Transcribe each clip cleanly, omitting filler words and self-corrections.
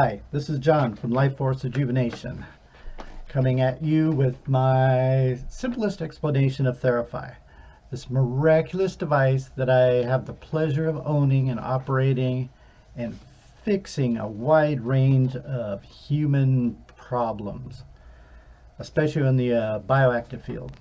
Hi, this is John from Life Force Rejuvenation, coming at you with my simplest explanation of Theraphi, this miraculous device that I have the pleasure of owning and operating and fixing a wide range of human problems, especially in the bioactive field.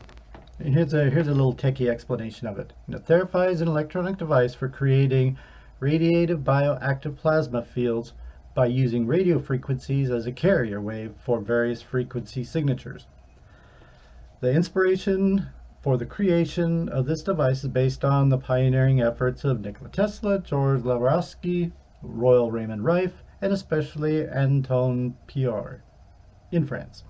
And here's a little techie explanation of it. Theraphi is an electronic device for creating radiative bioactive plasma fields by using radio frequencies as a carrier wave for various frequency signatures. The inspiration for the creation of this device is based on the pioneering efforts of Nikola Tesla, George Lavoisier, Royal Raymond Rife, and especially Antoine Pior in France.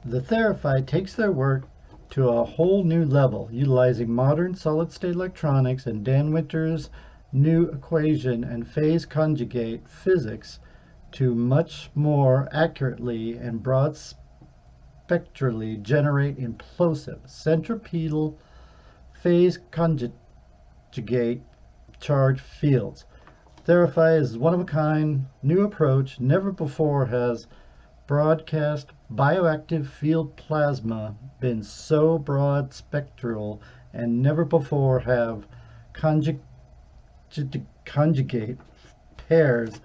The Theraphi takes their work to a whole new level, utilizing modern solid-state electronics and Dan Winter's new equation and phase conjugate physics to much more accurately and broad spectrally generate implosive centripetal phase conjugate charge fields. Theraphi is one of a kind, new approach. Never before has broadcast bioactive field plasma been so broad spectral, and never before have conjugate pairs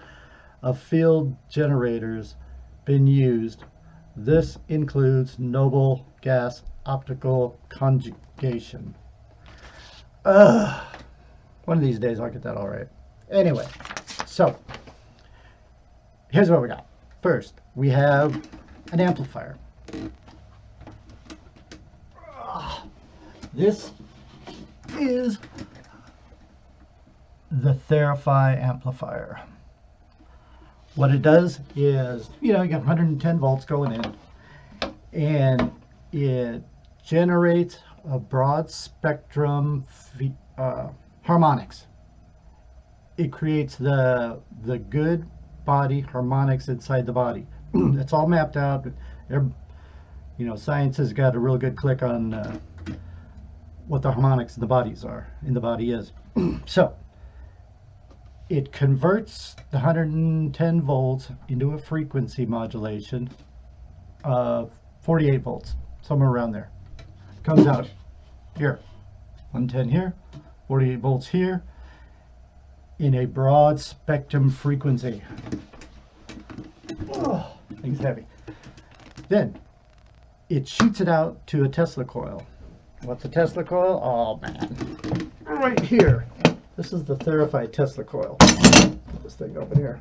of field generators been used. This includes noble gas optical conjugation. One of these days I'll get that all right. Anyway, so here's what we got. First, we have an amplifier. This is the Theraphi amplifier. What it does is, you got 110 volts going in, and it generates a broad spectrum harmonics. It creates the good body harmonics inside the body. It's all mapped out. Science has got a real good click on what the harmonics in the body is. So it converts the 110 volts into a frequency modulation of 48 volts, somewhere around there. Comes out here, 110 here, 48 volts here, in a broad spectrum frequency. Oh, thing's heavy. Then it shoots it out to a Tesla coil. What's a Tesla coil? Oh man, right here. This is the Theraphi Tesla coil. Put this thing open here.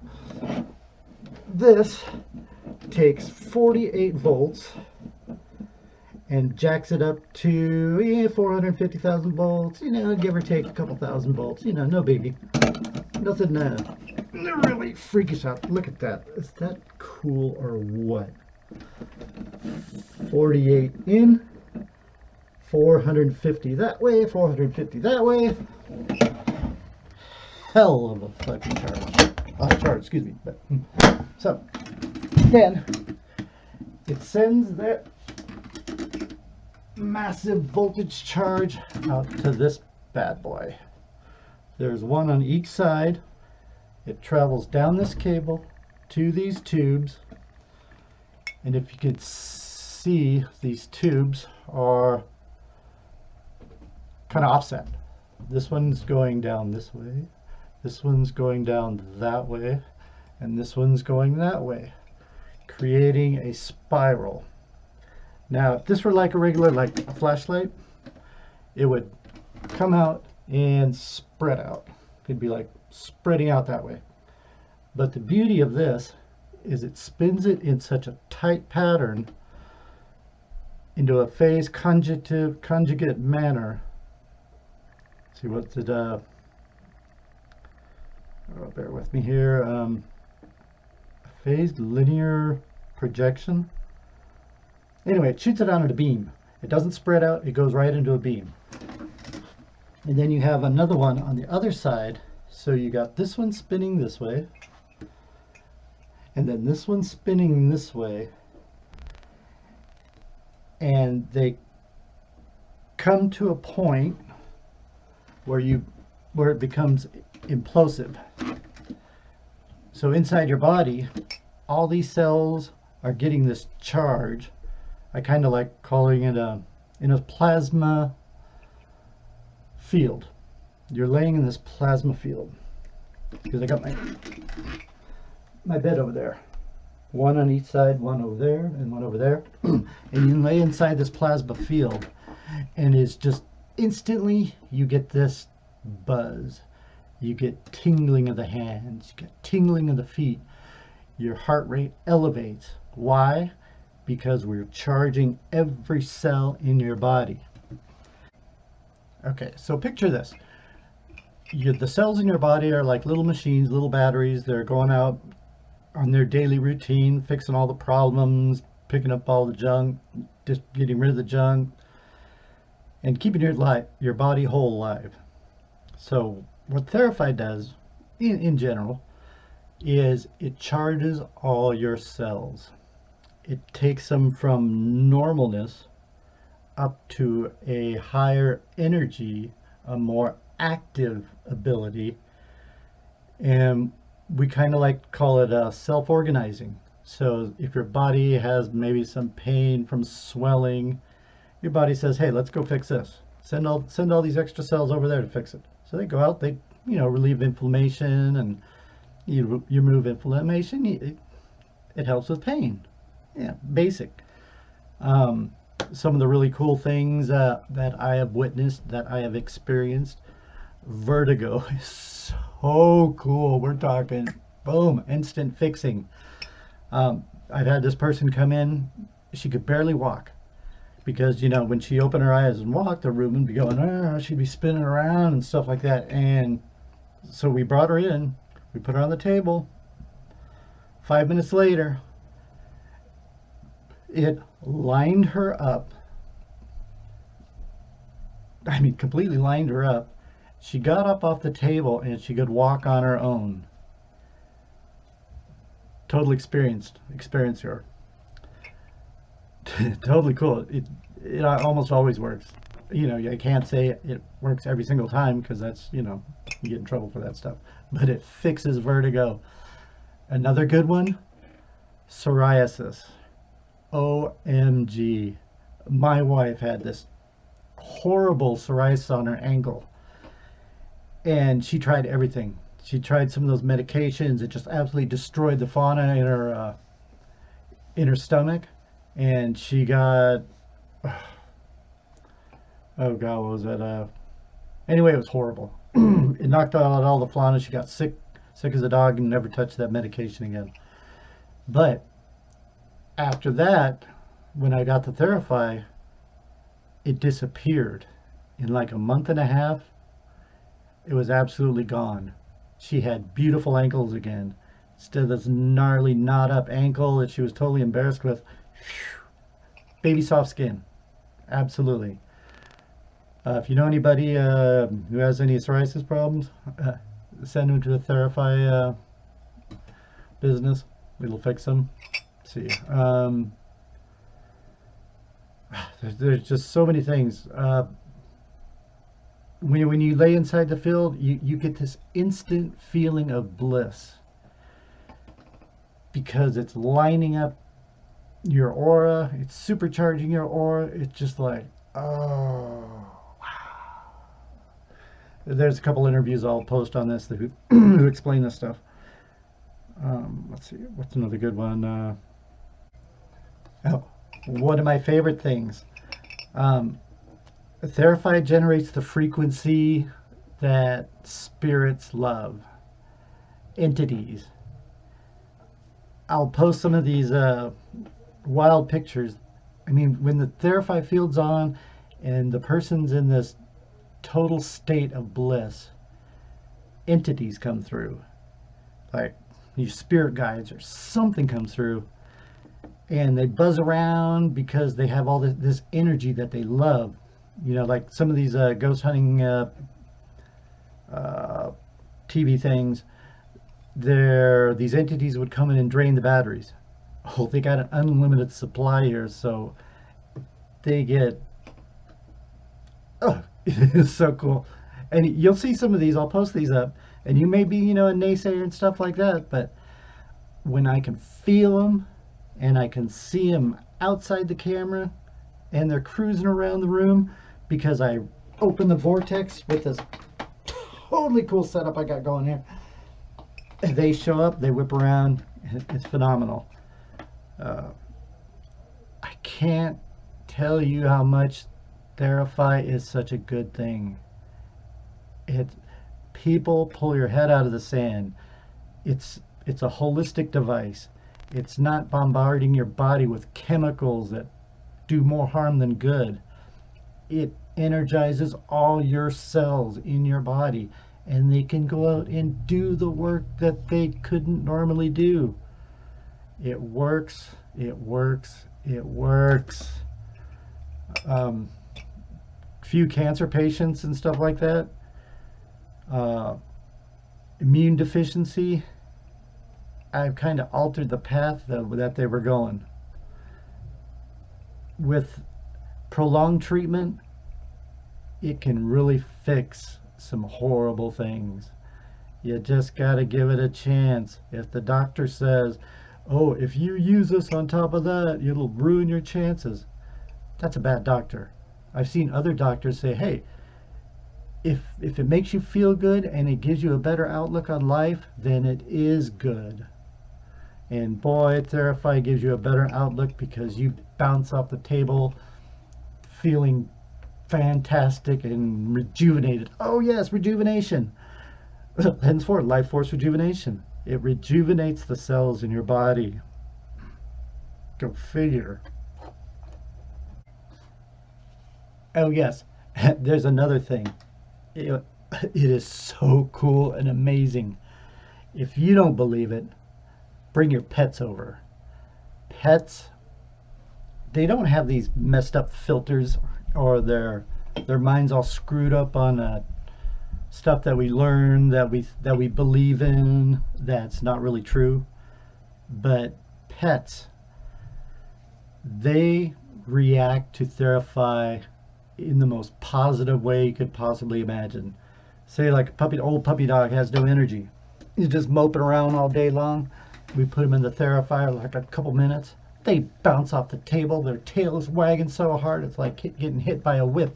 This takes 48 volts and jacks it up to 450,000 volts, give or take a couple thousand volts, no biggie. Nothing really freakish out. Look at that. Is that cool or what? 48 in, 450 that way, 450 that way. Hell of a fucking charge. Excuse me. But, so, then it sends that massive voltage charge out to this bad boy. There's one on each side. It travels down this cable to these tubes, and if you could see, these tubes are kind of offset. This one's going down this way, this one's going down that way, and this one's going that way, creating a spiral. Now, if this were like a flashlight, it would come out and spread out. It'd be like spreading out that way. But the beauty of this is it spins it in such a tight pattern into a phase conjugate manner. See what's it? Bear with me here. Phased linear projection. Anyway, it shoots it out into a beam. It doesn't spread out, it goes right into a beam. And then you have another one on the other side. So you got this one spinning this way, and then this one spinning this way, and they come to a point where it becomes implosive. So inside your body, all these cells are getting this charge. I kind of like calling it in a plasma field. You're laying in this plasma field because I got my bed over there. One on each side, one over there, and one over there. And you lay inside this plasma field, and it's just instantly you get this buzz. You get tingling of the hands, you get tingling of the feet. Your heart rate elevates. Why? Because we're charging every cell in your body. Okay, so picture this. The cells in your body are like little machines, little batteries. They're going out on their daily routine, fixing all the problems, picking up all the junk, just getting rid of the junk, and keeping your body whole alive. So what Theraphi does, in general, is it charges all your cells. It takes them from normalness up to a higher energy, a more active ability, and we kind of like call it self-organizing. So if your body has maybe some pain from swelling, your body says, hey, let's go fix this. Send all these extra cells over there to fix it. So they go out, they relieve inflammation, and you remove inflammation. It helps with pain. Yeah, basic. Some of the really cool things that I have witnessed, that I have experienced, vertigo is so cool. We're talking, boom, instant fixing. I've had this person come in, she could barely walk. Because, when she opened her eyes and walked, the room would be going, she'd be spinning around and stuff like that. And so we brought her in, we put her on the table. 5 minutes later, it lined her up. I mean, completely lined her up. She got up off the table and she could walk on her own. Total experiencer. Totally cool. It almost always works. I can't say it works every single time because that's, you get in trouble for that stuff. But it fixes vertigo. Another good one, psoriasis. OMG. My wife had this horrible psoriasis on her ankle. And she tried everything. She tried some of those medications. It just absolutely destroyed the fauna in her stomach. And she got, oh God, what was that? Anyway, it was horrible. It knocked out all the fauna. She got sick as a dog, and never touched that medication again. But after that, when I got the Theraphi, it disappeared. In like a month and a half, it was absolutely gone. She had beautiful ankles again. Instead of this gnarly, knot up ankle that she was totally embarrassed with, baby soft skin. Absolutely. If you know anybody who has any psoriasis problems, send them to the Theraphi business. It'll fix them. Let's see. There's just so many things. When you lay inside the field, you get this instant feeling of bliss because it's lining up your aura, it's supercharging your aura. It's just like, oh wow. There's a couple interviews I'll post on this who explain this stuff. Let's see, what's another good one? One of my favorite things, Theraphi generates the frequency that spirits love, entities. I'll post some of these wild pictures. I mean, when the Theraphi field's on and the person's in this total state of bliss, entities come through. Like these spirit guides or something comes through, and they buzz around because they have all this energy that they love. Like some of these ghost hunting TV things, these entities would come in and drain the batteries. Oh, they got an unlimited supply here, so they get, it's so cool. And you'll see some of these, I'll post these up, and you may be, a naysayer and stuff like that, but when I can feel them and I can see them outside the camera and they're cruising around the room because I open the vortex with this totally cool setup I got going here. They show up, they whip around, it's phenomenal. I can't tell you how much Theraphi is such a good thing. People pull your head out of the sand. It's a holistic device. It's not bombarding your body with chemicals that do more harm than good. It energizes all your cells in your body, and they can go out and do the work that they couldn't normally do. It works, it works, it works. Few cancer patients and stuff like that, immune deficiency, I've kind of altered the path that they were going. With prolonged treatment, it can really fix some horrible things. You just got to give it a chance. If the doctor says, oh, if you use this on top of that, it'll ruin your chances, that's a bad doctor. I've seen other doctors say, hey, if it makes you feel good and it gives you a better outlook on life, then it is good. And boy, Theraphi gives you a better outlook because you bounce off the table feeling fantastic and rejuvenated. Oh yes, rejuvenation. Henceforth, life force rejuvenation. It rejuvenates the cells in your body. Go figure. Oh yes, there's another thing. It is so cool and amazing. If you don't believe it, bring your pets over. Pets, they don't have these messed up filters or their minds all screwed up on stuff that we learn, that we believe in, that's not really true. But pets, they react to Theraphi in the most positive way you could possibly imagine. Say like old puppy dog has no energy. He's just moping around all day long. We put him in the Theraphi like a couple minutes. They bounce off the table. Their tail is wagging so hard it's like getting hit by a whip.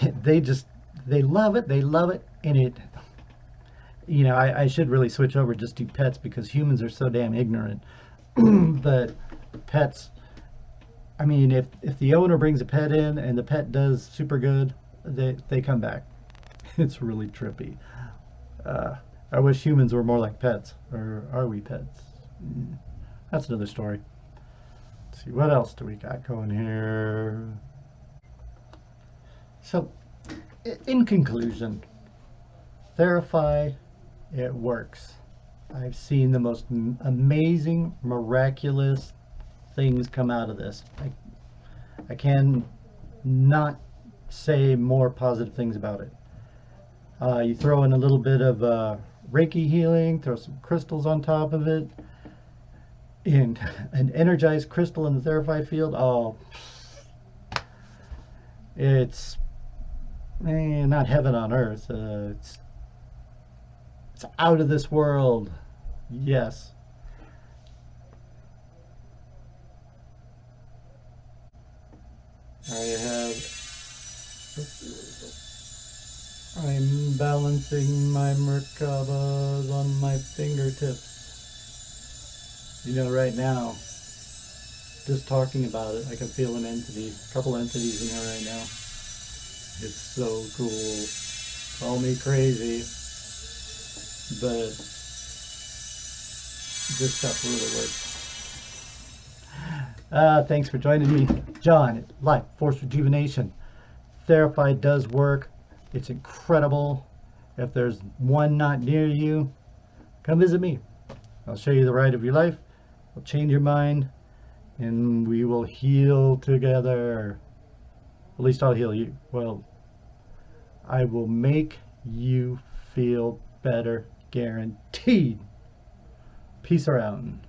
They love it. They love it. And it, I should really switch over just to pets because humans are so damn ignorant. But pets, I mean, if the owner brings a pet in and the pet does super good, they come back. It's really trippy. I wish humans were more like pets. Or are we pets? That's another story. Let's see, what else do we got going here? So, in conclusion, Theraphi, it works. I've seen the most amazing, miraculous things come out of this. I can not say more positive things about it. You throw in a little bit of Reiki healing, throw some crystals on top of it, and an energized crystal in the Theraphi field. Oh, it's not heaven on earth. It's out of this world. Yes. I'm balancing my Merkabas on my fingertips. Right now, just talking about it, I can feel a couple entities in here right now. It's so cool. Call me crazy, but this stuff really works. Thanks for joining me, John, at Life Force Rejuvenation. Theraphi does work. It's incredible. If there's one not near you, come visit me. I'll show you the ride of your life. I'll change your mind, and we will heal together. At least I'll heal you. Well, I will make you feel better, guaranteed. Peace around.